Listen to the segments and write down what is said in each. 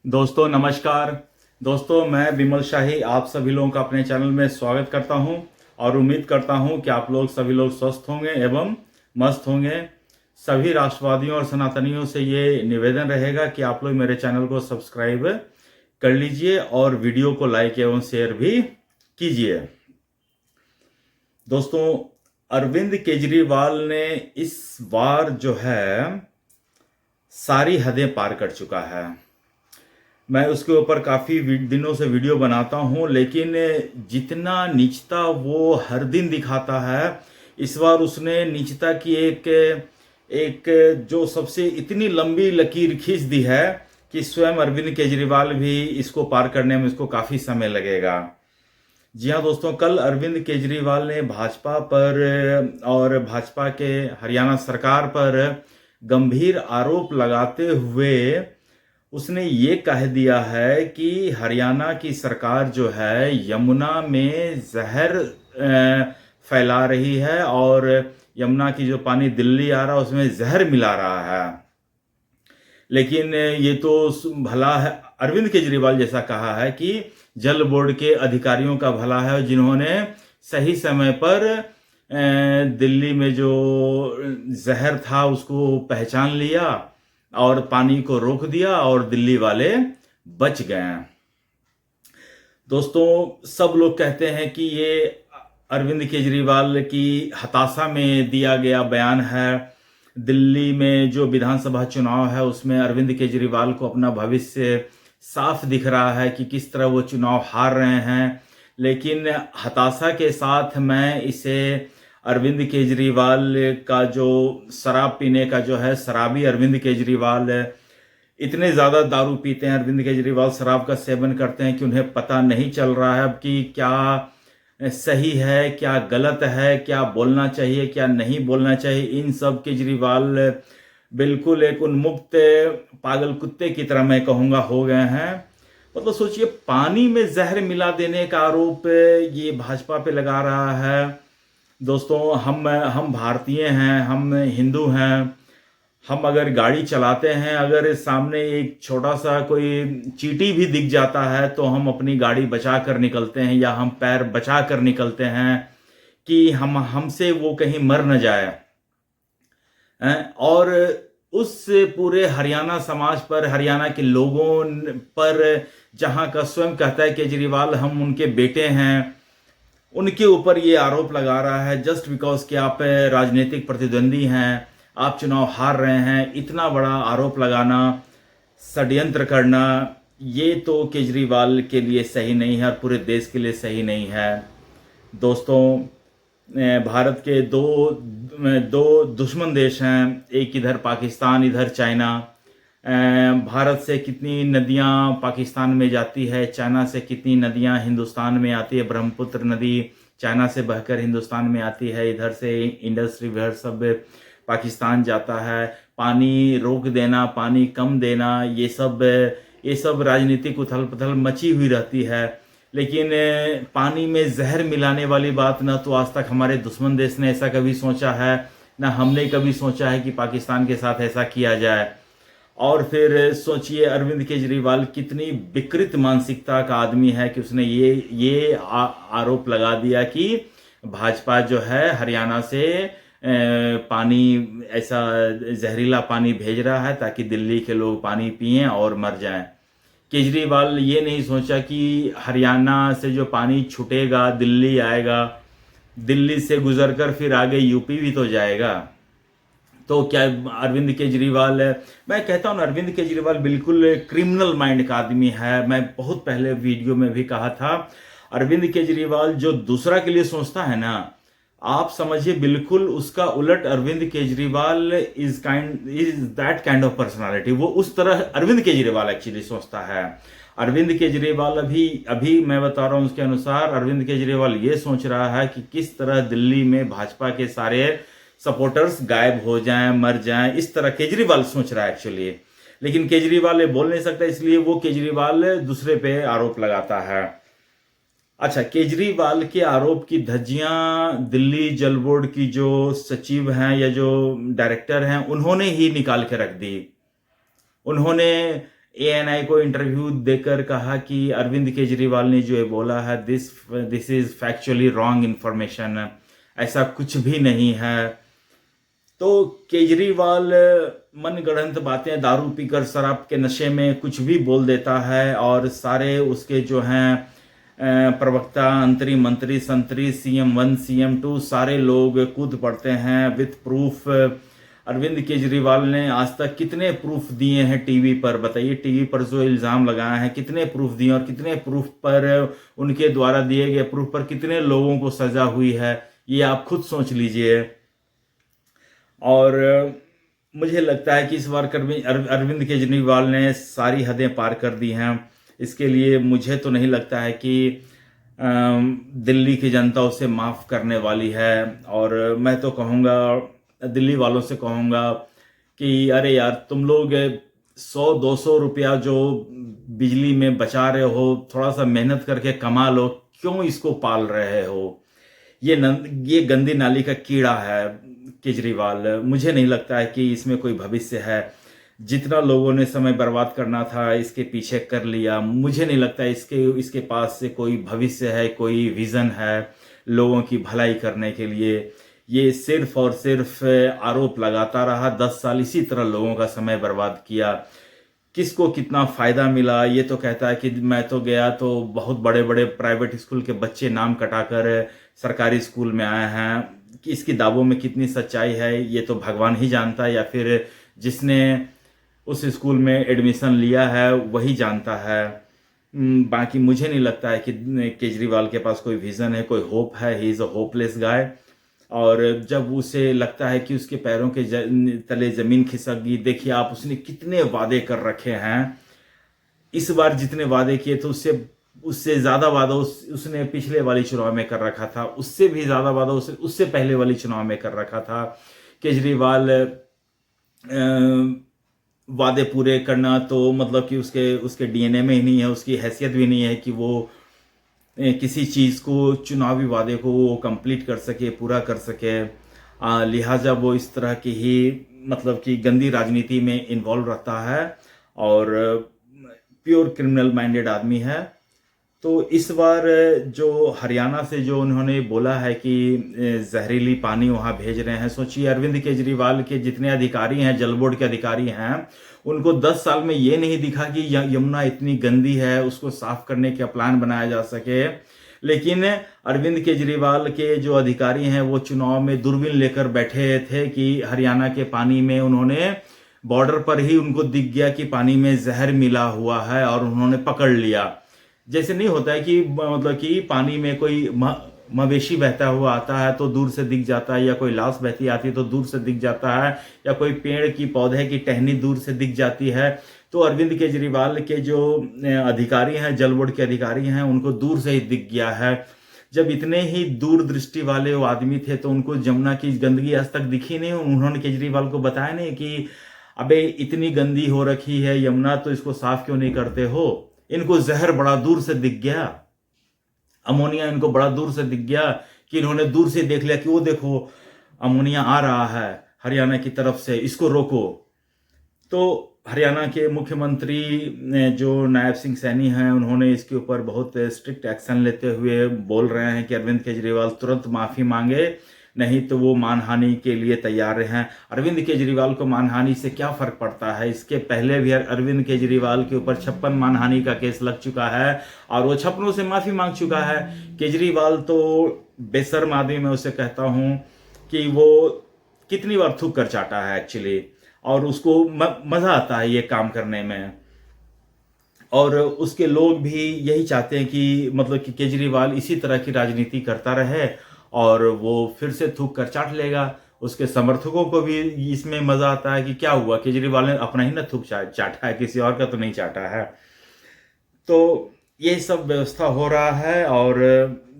दोस्तों नमस्कार। दोस्तों मैं विमल शाही आप सभी लोगों का अपने चैनल में स्वागत करता हूं और उम्मीद करता हूं कि आप लोग सभी लोग स्वस्थ होंगे एवं मस्त होंगे। सभी राष्ट्रवादियों और सनातनियों से ये निवेदन रहेगा कि आप लोग मेरे चैनल को सब्सक्राइब कर लीजिए और वीडियो को लाइक एवं शेयर भी कीजिए। दोस्तों अरविंद केजरीवाल ने इस बार जो है सारी हदें पार कर चुका है। मैं उसके ऊपर काफ़ी दिनों से वीडियो बनाता हूं, लेकिन जितना नीचता वो हर दिन दिखाता है, इस बार उसने नीचता की एक एक जो सबसे इतनी लंबी लकीर खींच दी है कि स्वयं अरविंद केजरीवाल भी इसको पार करने में इसको काफ़ी समय लगेगा। जी हाँ दोस्तों, कल अरविंद केजरीवाल ने भाजपा पर और भाजपा के हरियाणा सरकार पर गंभीर आरोप लगाते हुए उसने ये कह दिया है कि हरियाणा की सरकार जो है यमुना में जहर फैला रही है और यमुना की जो पानी दिल्ली आ रहा है उसमें जहर मिला रहा है। लेकिन ये तो भला है, अरविंद केजरीवाल जैसा कहा है कि जल बोर्ड के अधिकारियों का भला है जिन्होंने सही समय पर दिल्ली में जो जहर था उसको पहचान लिया और पानी को रोक दिया और दिल्ली वाले बच गए। दोस्तों सब लोग कहते हैं कि ये अरविंद केजरीवाल की हताशा में दिया गया बयान है। दिल्ली में जो विधानसभा चुनाव है उसमें अरविंद केजरीवाल को अपना भविष्य साफ दिख रहा है कि किस तरह वो चुनाव हार रहे हैं। लेकिन हताशा के साथ मैं इसे अरविंद केजरीवाल का जो शराब पीने का जो है, शराबी अरविंद केजरीवाल इतने ज़्यादा दारू पीते हैं, अरविंद केजरीवाल शराब का सेवन करते हैं कि उन्हें पता नहीं चल रहा है अब कि क्या सही है क्या गलत है, क्या बोलना चाहिए क्या नहीं बोलना चाहिए। इन सब केजरीवाल बिल्कुल एक उन्मुक्त पागल कुत्ते की तरह मैं कहूँगा हो गए हैं। मतलब सोचिए, पानी में जहर मिला देने का आरोप ये भाजपा पे लगा रहा है। दोस्तों हम भारतीय हैं, हम हिंदू हैं। हम अगर गाड़ी चलाते हैं, अगर सामने एक छोटा सा कोई चींटी भी दिख जाता है तो हम अपनी गाड़ी बचा कर निकलते हैं या हम पैर बचा कर निकलते हैं कि हमसे वो कहीं मर न जाए। और उस पूरे हरियाणा समाज पर, हरियाणा के लोगों पर, जहां का स्वयं कहता है केजरीवाल हम उनके बेटे हैं, उनके ऊपर ये आरोप लगा रहा है जस्ट बिकॉज कि आप राजनीतिक प्रतिद्वंदी हैं, आप चुनाव हार रहे हैं। इतना बड़ा आरोप लगाना, षड्यंत्र करना, ये तो केजरीवाल के लिए सही नहीं है और पूरे देश के लिए सही नहीं है। दोस्तों भारत के दो दुश्मन देश हैं, एक इधर पाकिस्तान इधर चाइना। भारत से कितनी नदियां पाकिस्तान में जाती है, चाइना से कितनी नदियां हिंदुस्तान में आती है। ब्रह्मपुत्र नदी चाइना से बहकर हिंदुस्तान में आती है, इधर से इंडस रिवर सब पाकिस्तान जाता है। पानी रोक देना, पानी कम देना, ये सब राजनीतिक उथल पुथल मची हुई रहती है। लेकिन पानी में जहर मिलाने वाली बात ना तो आज तक हमारे दुश्मन देश ने ऐसा कभी सोचा है, ना हमने कभी सोचा है कि पाकिस्तान के साथ ऐसा किया जाए। और फिर सोचिए अरविंद केजरीवाल कितनी विकृत मानसिकता का आदमी है कि उसने ये आरोप लगा दिया कि भाजपा जो है हरियाणा से पानी, ऐसा जहरीला पानी भेज रहा है ताकि दिल्ली के लोग पानी पिएं और मर जाएं। केजरीवाल ये नहीं सोचा कि हरियाणा से जो पानी छूटेगा दिल्ली आएगा, दिल्ली से गुजरकर फिर आगे यूपी भी तो जाएगा। तो क्या अरविंद केजरीवाल, मैं कहता हूँ अरविंद केजरीवाल बिल्कुल क्रिमिनल माइंड का आदमी है। मैं बहुत पहले वीडियो में भी कहा था, अरविंद केजरीवाल जो दूसरा के लिए सोचता है ना, आप समझिए बिल्कुल उसका उलट Arvind Kejriwal is that kind of personality. वो उस तरह अरविंद केजरीवाल एक्चुअली सोचता है। अरविंद केजरीवाल अभी मैं बता रहा हूँ उसके अनुसार अरविंद केजरीवाल ये सोच रहा है कि किस तरह दिल्ली में भाजपा के सारे सपोर्टर्स गायब हो जाएं, मर जाएं, इस तरह केजरीवाल सोच रहा है एक्चुअली। लेकिन केजरीवाल ये बोल नहीं सकता, इसलिए वो केजरीवाल दूसरे पे आरोप लगाता है। अच्छा, केजरीवाल के आरोप की धज्जियां दिल्ली जल बोर्ड की जो सचिव हैं या जो डायरेक्टर हैं उन्होंने ही निकाल के रख दी। उन्होंने एएनआई को इंटरव्यू देकर कहा कि अरविंद केजरीवाल ने जो ये बोला है this is factually wrong information, ऐसा कुछ भी नहीं है। तो केजरीवाल मनगढ़ंत बातें, दारू पीकर शराब के नशे में कुछ भी बोल देता है और सारे उसके जो हैं प्रवक्ता, अंतरिम मंत्री, संतरी, CM1 CM2 सारे लोग कूद पड़ते हैं विथ प्रूफ। अरविंद केजरीवाल ने आज तक कितने प्रूफ दिए हैं टीवी पर, बताइए। टीवी पर जो इल्ज़ाम लगाए हैं कितने प्रूफ दिए और कितने प्रूफ पर उनके द्वारा दिए गए प्रूफ पर कितने लोगों को सजा हुई है, ये आप खुद सोच लीजिए। और मुझे लगता है कि इस बार अरविंद केजरीवाल ने सारी हदें पार कर दी हैं। इसके लिए मुझे तो नहीं लगता है कि दिल्ली की जनता उसे माफ़ करने वाली है। और मैं तो कहूँगा, दिल्ली वालों से कहूँगा कि अरे यार, तुम लोग 100-200 रुपया जो बिजली में बचा रहे हो, थोड़ा सा मेहनत करके कमा लो, क्यों इसको पाल रहे हो? ये गंदी नाली का कीड़ा है केजरीवाल। मुझे नहीं लगता है कि इसमें कोई भविष्य है। जितना लोगों ने समय बर्बाद करना था इसके पीछे कर लिया। मुझे नहीं लगता इसके पास से कोई भविष्य है, कोई विज़न है लोगों की भलाई करने के लिए। ये सिर्फ और सिर्फ आरोप लगाता रहा, 10 साल इसी तरह लोगों का समय बर्बाद किया। किसको कितना फ़ायदा मिला? ये तो कहता है कि मैं तो गया तो बहुत बड़े बड़े प्राइवेट स्कूल के बच्चे नाम कटाकर सरकारी स्कूल में आए हैं। कि इसकी दावों में कितनी सच्चाई है ये तो भगवान ही जानता है, या फिर जिसने उस स्कूल में एडमिशन लिया है वही जानता है। बाकी मुझे नहीं लगता है कि केजरीवाल के पास कोई विज़न है, कोई होप है। ही इज़ अ होपलेस गाय। और जब उसे लगता है कि उसके पैरों के तले ज़मीन खिसक गई, देखिए आप, उसने कितने वादे कर रखे हैं। इस बार जितने वादे किए थे उससे ज़्यादा वादा उसने पिछले वाली चुनाव में कर रखा था, उससे भी ज़्यादा वादा उससे पहले वाली चुनाव में कर रखा था। केजरीवाल वादे पूरे करना तो मतलब कि उसके DNA में ही नहीं है, उसकी हैसियत भी नहीं है कि वो किसी चीज़ को, चुनावी वादे को वो कंप्लीट कर सके, पूरा कर सके। लिहाजा वो इस तरह की ही मतलब कि गंदी राजनीति में इन्वॉल्व रहता है और प्योर क्रिमिनल माइंडेड आदमी है। तो इस बार जो हरियाणा से जो उन्होंने बोला है कि जहरीली पानी वहाँ भेज रहे हैं, सोचिए अरविंद केजरीवाल के जितने अधिकारी हैं, जल बोर्ड के अधिकारी हैं, उनको 10 साल में ये नहीं दिखा कि यमुना इतनी गंदी है, उसको साफ करने का प्लान बनाया जा सके। लेकिन अरविंद केजरीवाल के जो अधिकारी हैं वो चुनाव में दूरबीन लेकर बैठे थे कि हरियाणा के पानी में, उन्होंने बॉर्डर पर ही उनको दिख गया कि पानी में जहर मिला हुआ है और उन्होंने पकड़ लिया। जैसे नहीं होता है कि मतलब कि पानी में कोई मवेशी बहता हुआ आता है तो दूर से दिख जाता है, या कोई लाश बहती आती है तो दूर से दिख जाता है, या कोई पेड़ की पौधे की टहनी दूर से दिख जाती है। तो अरविंद केजरीवाल के जो अधिकारी हैं, जल बोर्ड के अधिकारी हैं, उनको दूर से ही दिख गया है। जब इतने ही दूरदृष्टि वाले वो आदमी थे तो उनको जमुना की गंदगी आज तक दिखी नहीं। उन्होंने केजरीवाल को बताया नहीं कि अबे इतनी गंदी हो रखी है यमुना, तो इसको साफ क्यों नहीं करते हो? इनको जहर बड़ा दूर से दिख गया, अमोनिया इनको बड़ा दूर से दिख गया कि इन्होंने दूर से देख लिया कि वो देखो अमोनिया आ रहा है हरियाणा की तरफ से, इसको रोको। तो हरियाणा के मुख्यमंत्री जो नायब सिंह सैनी हैं, उन्होंने इसके ऊपर बहुत स्ट्रिक्ट एक्शन लेते हुए बोल रहे हैं कि अरविंद केजरीवाल तुरंत माफ़ी मांगे, नहीं तो वो मानहानि के लिए तैयार हैं। अरविंद केजरीवाल को मानहानि से क्या फ़र्क पड़ता है? इसके पहले भी अरविंद केजरीवाल के ऊपर 56 मानहानि का केस लग चुका है और वो 56 से माफ़ी मांग चुका है। केजरीवाल तो बेशर्म आदमी, मैं उसे कहता हूँ कि वो कितनी बार थूक कर चाटा है एक्चुअली, और उसको मज़ा आता है ये काम करने में। और उसके लोग भी यही चाहते हैं कि मतलब कि केजरीवाल इसी तरह की राजनीति करता रहे और वो फिर से थूक कर चाट लेगा। उसके समर्थकों को भी इसमें मज़ा आता है कि क्या हुआ, केजरीवाल ने अपना ही ना थूक चाटा है, किसी और का तो नहीं चाटा है। तो ये सब व्यवस्था हो रहा है और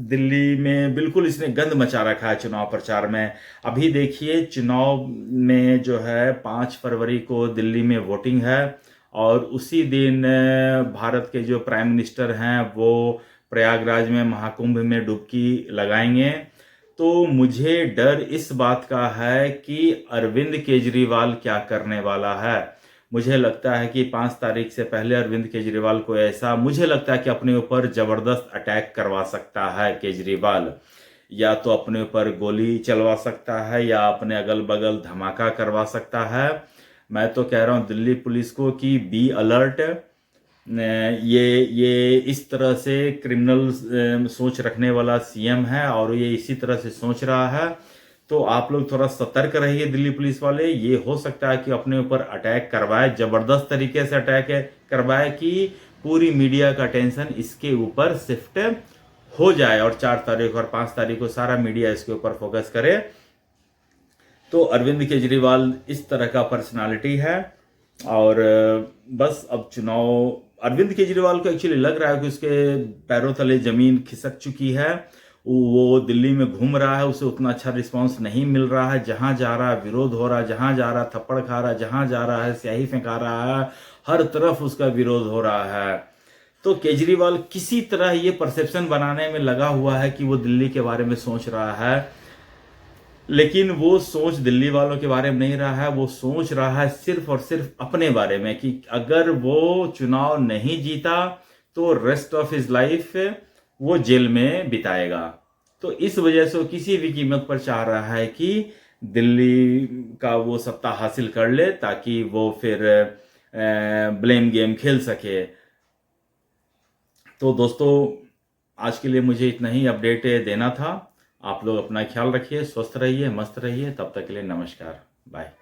दिल्ली में बिल्कुल इसने गंद मचा रखा है चुनाव प्रचार में। अभी देखिए, चुनाव में जो है 5 फरवरी को दिल्ली में वोटिंग है और उसी दिन भारत के जो प्राइम मिनिस्टर हैं वो प्रयागराज में महाकुंभ में डुबकी लगाएंगे। तो मुझे डर इस बात का है कि अरविंद केजरीवाल क्या करने वाला है। मुझे लगता है कि 5 तारीख से पहले अरविंद केजरीवाल को ऐसा मुझे लगता है कि अपने ऊपर ज़बरदस्त अटैक करवा सकता है केजरीवाल। या तो अपने ऊपर गोली चलवा सकता है या अपने अगल बगल धमाका करवा सकता है। मैं तो कह रहा हूँ दिल्ली पुलिस को कि बी अलर्ट। ये इस तरह से क्रिमिनल सोच रखने वाला सीएम है और ये इसी तरह से सोच रहा है, तो आप लोग थोड़ा सतर्क रहिए दिल्ली पुलिस वाले। ये हो सकता है कि अपने ऊपर अटैक करवाए, जबरदस्त तरीके से अटैक करवाए कि पूरी मीडिया का अटेंशन इसके ऊपर शिफ्ट हो जाए और 4 तारीख और 5 तारीख को सारा मीडिया इसके ऊपर फोकस करे। तो अरविंद केजरीवाल इस तरह का पर्सनालिटी है और बस अब चुनाव अरविंद केजरीवाल को एक्चुअली लग रहा है कि उसके पैरों तले जमीन खिसक चुकी है। वो दिल्ली में घूम रहा है, उसे उतना अच्छा रिस्पांस नहीं मिल रहा है। जहां जा रहा है विरोध हो रहा है, जहां जा रहा है थप्पड़ खा रहा है, जहां जा रहा है स्याही फेंका रहा है, हर तरफ उसका विरोध हो रहा है। तो केजरीवाल किसी तरह ये परसेप्शन बनाने में लगा हुआ है कि वो दिल्ली के बारे में सोच रहा है, लेकिन वो सोच दिल्ली वालों के बारे में नहीं रहा है। वो सोच रहा है सिर्फ और सिर्फ अपने बारे में कि अगर वो चुनाव नहीं जीता तो रेस्ट ऑफ हिज लाइफ वो जेल में बिताएगा। तो इस वजह से वो किसी भी कीमत पर चाह रहा है कि दिल्ली का वो सत्ता हासिल कर ले ताकि वो फिर ब्लेम गेम खेल सके। तो दोस्तों आज के लिए मुझे इतना ही अपडेट देना था। आप लोग अपना ख्याल रखिए, स्वस्थ रहिए, मस्त रहिए। तब तक के लिए नमस्कार, बाय।